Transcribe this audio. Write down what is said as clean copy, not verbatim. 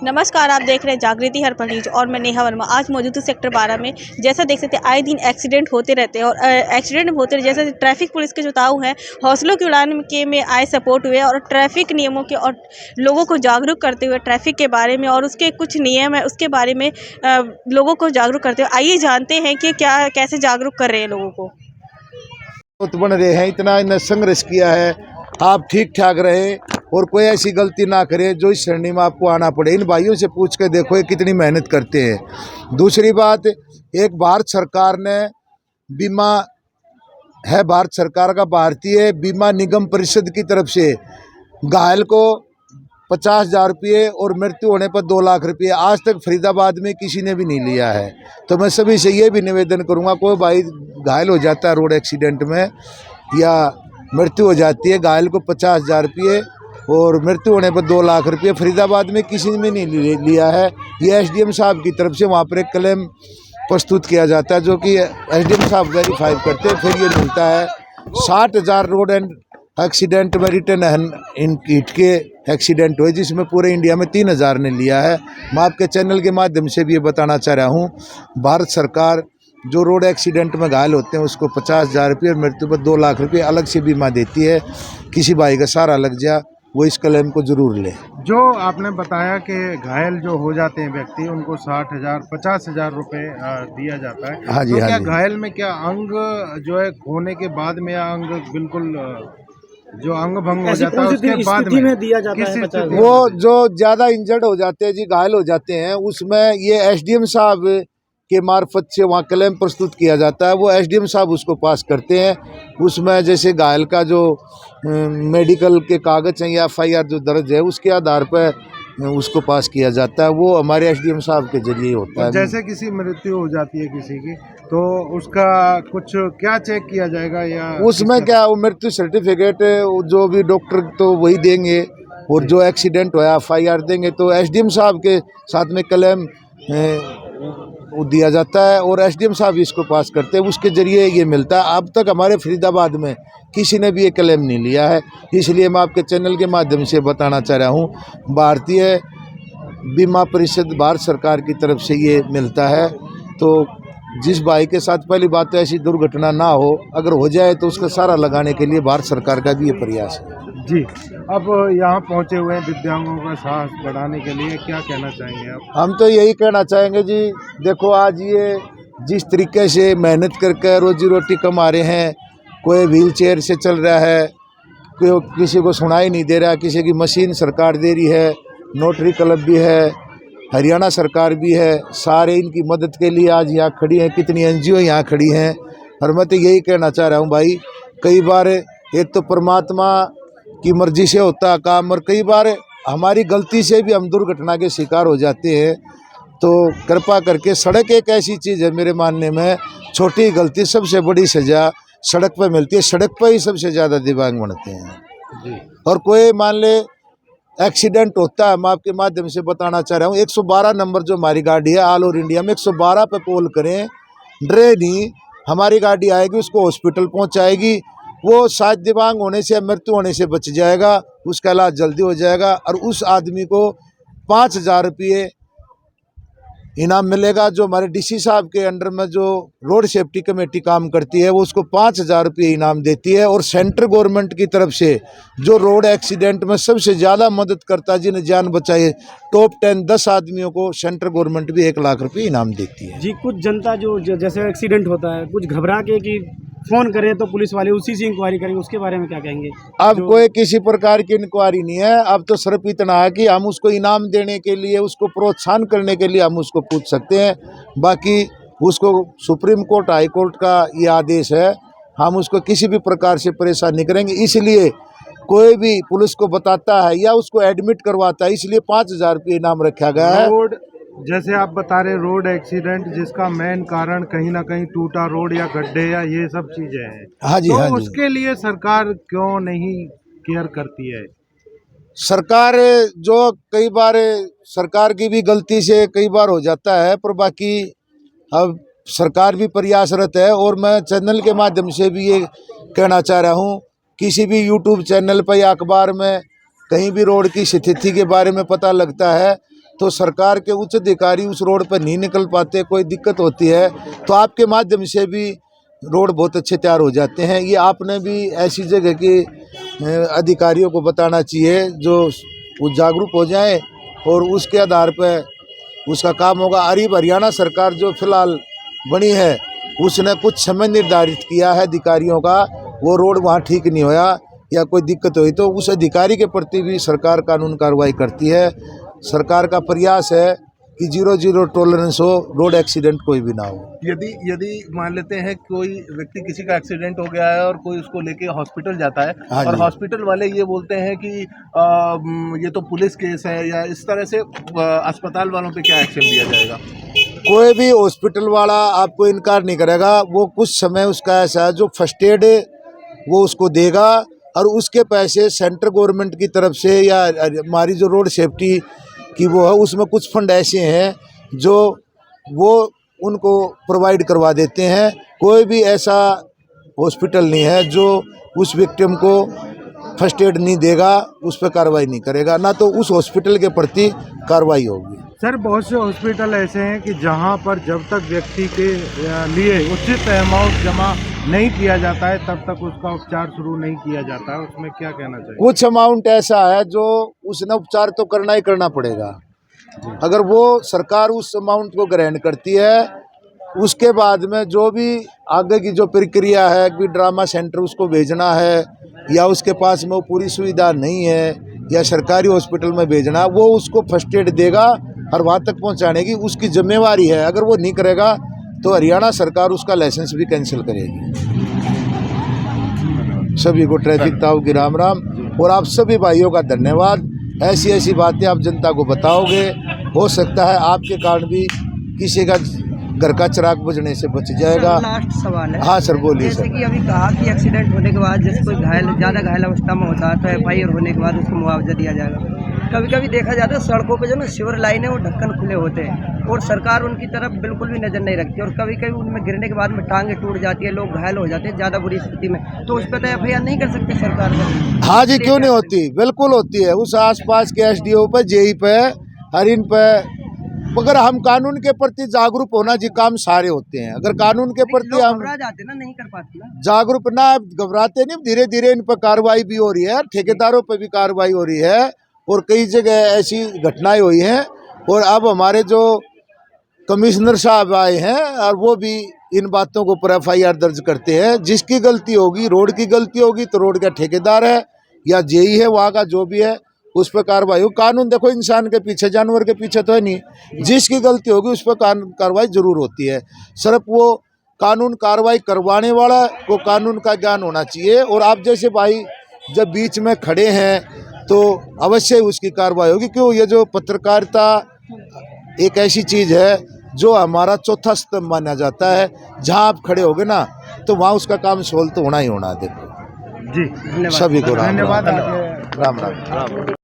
नमस्कार, आप देख रहे हैं जागृति हर्पल न्यूज और मैं नेहा वर्मा। आज मौजूद हूँ सेक्टर 12 में। जैसा देख सकते हैं आए दिन एक्सीडेंट होते रहते हैं और एक्सीडेंट होते रहे, जैसे ट्रैफिक पुलिस के जो ताऊ हैं हौसलों की उड़ान के में आए सपोर्ट हुए और ट्रैफिक नियमों के और लोगों को जागरूक करते हुए ट्रैफिक के बारे में और उसके कुछ नियम है उसके बारे में लोगों को जागरूक करते हुए आइए जानते हैं कि क्या कैसे जागरूक कर रहे हैं लोगों को। बन रहे हैं, इतना इन्हें संघर्ष किया है, आप ठीक ठाक रहे और कोई ऐसी गलती ना करे जो इस श्रेणी में आपको आना पड़े। इन भाइयों से पूछ के देखो ये कितनी मेहनत करते हैं। दूसरी बात, एक भारत सरकार ने बीमा है, भारत सरकार का भारतीय बीमा निगम परिषद की तरफ से घायल को 50,000 रुपये और मृत्यु होने पर 2 लाख रुपये आज तक फरीदाबाद में किसी ने भी नहीं लिया है। तो मैं सभी से ये भी निवेदन करूँगा, कोई भाई घायल हो जाता है रोड एक्सीडेंट में या मृत्यु हो जाती है, घायल को 50,000 रुपये और मृत्यु होने पर 2 लाख रुपये फरीदाबाद में किसी ने भी नहीं लिया है। ये एसडीएम साहब की तरफ से वहाँ पर एक क्लेम प्रस्तुत किया जाता है जो कि एसडीएम साहब वेरीफाई करते हैं, फिर ये मिलता है। 60,000 रोड एंड एक्सीडेंट में रिटर्न इन हिट के एक्सीडेंट हुए, जिसमें पूरे इंडिया में 3,000 ने लिया है। मैं आपके चैनल के माध्यम से भी ये बताना चाह रहा हूँ, भारत सरकार जो रोड एक्सीडेंट में घायल होते हैं उसको 50,000 रुपये और मृत्यु पर 2 लाख रुपये अलग से बीमा देती है। किसी भाई का सहारा लग जाए वो इस क्लेम को जरूर ले। जो आपने बताया कि घायल जो हो जाते हैं व्यक्ति उनको 60,000 50,000 रुपये दिया जाता है। हाँ जी, तो हाँ क्या जी। घायल में क्या अंग जो है खोने के बाद में या अंग बिल्कुल जो अंग भंग हो जाता है उसके बाद में दिया जाता है? किस स्थिति वो जो ज़्यादा इंजर्ड हो जाते हैं जी, घायल हो जाते हैं, उसमें ये एसडीएम साहब के मार्फत से वहाँ क्लेम प्रस्तुत किया जाता है। वो एसडीएम साहब उसको पास करते हैं। उसमें जैसे घायल का जो मेडिकल के कागज़ हैं या एफआईआर जो दर्ज है उसके आधार पर उसको पास किया जाता है। वो हमारे एसडीएम साहब के जरिए होता है। जैसे किसी मृत्यु हो जाती है किसी की, तो उसका कुछ क्या चेक किया जाएगा या उसमें क्या वो मृत्यु सर्टिफिकेट जो भी डॉक्टर तो वही देंगे और जो एक्सीडेंट हुआ एफआईआर देंगे, तो एसडीएम साहब के साथ में क्लेम वो दिया जाता है और एसडीएम साहब इसको पास करते हैं, उसके जरिए ये मिलता है। अब तक हमारे फरीदाबाद में किसी ने भी ये क्लेम नहीं लिया है, इसलिए मैं आपके चैनल के माध्यम से बताना चाह रहा हूँ, भारतीय बीमा परिषद भारत सरकार की तरफ से ये मिलता है। तो जिस भाई के साथ पहली बात तो ऐसी दुर्घटना ना हो, अगर हो जाए तो उसका सहारा लगाने के लिए भारत सरकार का भी ये प्रयास है। जी। अब यहाँ पहुँचे हुए हैं दिव्यांगों का साहस बढ़ाने के लिए, क्या कहना चाहेंगे आप? हम तो यही कहना चाहेंगे जी, देखो आज ये जिस तरीके से मेहनत करके रोजी रोटी कमा रहे हैं, कोई व्हील चेयर से चल रहा है, कोई किसी को सुनाई नहीं दे रहा, किसी की मशीन सरकार दे रही है, नोटरी क्लब भी है, हरियाणा सरकार भी है, सारे इनकी मदद के लिए आज यहाँ खड़ी हैं। कितनी एनजीओ यहाँ खड़ी हैं। और मैं तो यही कहना चाह रहा हूँ भाई, कई बार एक तो परमात्मा की मर्जी से होता है काम और कई बार हमारी गलती से भी हम दुर्घटना के शिकार हो जाते हैं। तो कृपा करके, सड़क एक ऐसी चीज़ है मेरे मानने में, छोटी गलती सबसे बड़ी सज़ा सड़क पर मिलती है। सड़क पर ही सबसे ज़्यादा दिव्यांग बनते हैं। और कोई मान ले एक्सीडेंट होता है, मैं आपके माध्यम से बताना चाह रहा हूँ, 112 नंबर जो हमारी गाड़ी है ऑल ओवर इंडिया में 112 पे कॉल करें, डरे नहीं, हमारी गाड़ी आएगी, उसको हॉस्पिटल पहुँचाएगी। वो शायद दिव्यांग होने से मृत्यु होने से बच जाएगा, उसका इलाज जल्दी हो जाएगा और उस आदमी को 5,000 रुपये इनाम मिलेगा। जो हमारे डीसी साहब के अंडर में जो रोड सेफ्टी कमेटी काम करती है वो उसको 5,000 रुपये इनाम देती है। और सेंट्रल गवर्नमेंट की तरफ से जो रोड एक्सीडेंट में सबसे ज़्यादा मदद करता है, जिन्हें जान बचाए, टॉप 10 आदमियों को सेंट्रल गवर्नमेंट भी 1 लाख रुपये इनाम देती है। जी, कुछ जनता जो जैसे एक्सीडेंट होता है कुछ घबरा के कि फ़ोन करें तो पुलिस वाले उसी से इंक्वायरी करेंगे, उसके बारे में क्या कहेंगे? अब कोई किसी प्रकार की इंक्वायरी नहीं है। अब तो सिर्फ इतना है कि हम उसको इनाम देने के लिए, उसको प्रोत्साहन करने के लिए हम उसको पूछ सकते हैं। बाकी उसको सुप्रीम कोर्ट हाई कोर्ट का ये आदेश है, हम उसको किसी भी प्रकार से परेशान नहीं करेंगे। इसलिए कोई भी पुलिस को बताता है या उसको एडमिट करवाता है, इसलिए 5,000 रुपये इनाम रखा गया है। रोड, जैसे आप बता रहे रोड एक्सीडेंट जिसका मेन कारण कहीं ना कहीं टूटा रोड या गड्ढे या ये सब चीजें हैं, हाँ जी, तो हाँ जी। उसके लिए सरकार क्यों नहीं केयर करती है? सरकार जो कई बार सरकार की भी गलती से कई बार हो जाता है, पर बाकी अब सरकार भी प्रयासरत है। और मैं चैनल के माध्यम से भी ये कहना चाह रहा हूँ, किसी भी यूट्यूब चैनल पर या अखबार में कहीं भी रोड की स्थिति के बारे में पता लगता है तो सरकार के उच्च अधिकारी उस रोड पर नहीं निकल पाते, कोई दिक्कत होती है तो आपके माध्यम से भी रोड बहुत अच्छे तैयार हो जाते हैं। ये आपने भी ऐसी जगह के अधिकारियों को बताना चाहिए जो वो जागरूक हो जाएं और उसके आधार पर उसका काम होगा। अरीब हरियाणा सरकार जो फिलहाल बनी है उसने कुछ समय निर्धारित किया है अधिकारियों का, वो रोड वहाँ ठीक नहीं होया या कोई दिक्कत हुई तो उस अधिकारी के प्रति भी सरकार कानून कार्रवाई करती है। सरकार का प्रयास है कि 0 टॉलरेंस हो, रोड एक्सीडेंट कोई भी ना हो। यदि मान लेते हैं कोई व्यक्ति किसी का एक्सीडेंट हो गया है और कोई उसको लेके हॉस्पिटल जाता है, हाँ और जी। हॉस्पिटल वाले ये बोलते हैं कि ये तो पुलिस केस है, या इस तरह से अस्पताल वालों पे क्या एक्शन लिया जाएगा? कोई भी हॉस्पिटल वाला आपको इनकार नहीं करेगा, वो कुछ समय उसका ऐसा है जो फर्स्ट एड वो उसको देगा और उसके पैसे सेंट्रल गवर्नमेंट की तरफ से या हमारी जो रोड सेफ्टी कि वो है उसमें कुछ फंड ऐसे हैं जो वो उनको प्रोवाइड करवा देते हैं। कोई भी ऐसा हॉस्पिटल नहीं है जो उस विक्टिम को फर्स्ट एड नहीं देगा, उस पर कार्रवाई नहीं करेगा, ना तो उस हॉस्पिटल के प्रति कार्रवाई होगी। सर, बहुत से हॉस्पिटल ऐसे हैं कि जहां पर जब तक व्यक्ति के लिए उचित अमाउंट जमा नहीं किया जाता है तब तक उसका उपचार शुरू नहीं किया जाता है, उसमें क्या कहना चाहिए? कुछ अमाउंट ऐसा है जो उसने उपचार तो करना ही करना पड़ेगा। अगर वो सरकार उस अमाउंट को ग्रहण करती है उसके बाद में जो भी आगे की जो प्रक्रिया है कि ड्रामा सेंटर उसको भेजना है या उसके पास में वो पूरी सुविधा नहीं है या सरकारी हॉस्पिटल में भेजना, वो उसको फर्स्ट एड देगा और वहाँ तक पहुँचाने की उसकी जिम्मेवारी है। अगर वो नहीं करेगा तो हरियाणा सरकार उसका लाइसेंस भी कैंसिल करेगी। सभी को ट्रैफिक ताऊ की राम राम और आप सभी भाइयों का धन्यवाद। ऐसी ऐसी बातें आप जनता को बताओगे, हो सकता है आपके कारण भी किसी का घर का चिराग बुझने से बच जाएगा। लास्ट सवाल है। हाँ सर, बोलिए जैसे सर। कि अभी कहा कि एक्सीडेंट होने के बाद जैसे कोई ज़्यादा घायल अवस्था में होता है तो FIR होने के बाद उसको मुआवजा दिया जाएगा। कभी कभी देखा जाता है सड़कों पे जो ना सिवर लाइन है वो ढक्कन खुले होते हैं और सरकार उनकी तरफ बिल्कुल भी नज़र नहीं रखती, और कभी कभी उनमें गिरने के बाद में टांगे टूट जाती है, लोग घायल हो जाते हैं ज़्यादा बुरी स्थिति में, तो उस पर तो FIR नहीं कर सकते सरकार का? हाँ जी, क्यों नहीं होती, बिल्कुल होती है। उस आसपास के SDO पे, JE पे, हर इन पे, मगर हम कानून के प्रति जागरूक होना जी काम सारे होते हैं। अगर कानून के प्रति हम घबरा जाते ना, नहीं कर पाते ना, जागरूक ना, घबराते नहीं, धीरे धीरे इन पर कार्रवाई भी हो रही है, ठेकेदारों पर भी कार्रवाई हो रही है और कई जगह ऐसी घटनाएं हुई हैं। और अब हमारे जो कमिश्नर साहब आए हैं और वो भी इन बातों को पर FIR दर्ज करते हैं। जिसकी गलती होगी, रोड की गलती होगी तो रोड का ठेकेदार है या JE है वहाँ का जो भी है उस पर कार्रवाई हो। कानून देखो इंसान के पीछे, जानवर के पीछे तो है नहीं। जिसकी गलती होगी उस पर कार्रवाई जरूर होती है। सिर्फ वो कानून कार्रवाई करवाने वाला को कानून का ज्ञान होना चाहिए। और आप जैसे भाई जब बीच में खड़े हैं तो अवश्य उसकी कार्रवाई होगी। क्यों, ये जो पत्रकारिता एक ऐसी चीज़ है जो हमारा चौथा स्तंभ माना जाता है। जहाँ आप खड़े होगे ना तो वहाँ उसका काम सोल्व तो होना ही होना। देखो जी, सभी को राम धन्यवाद। राम।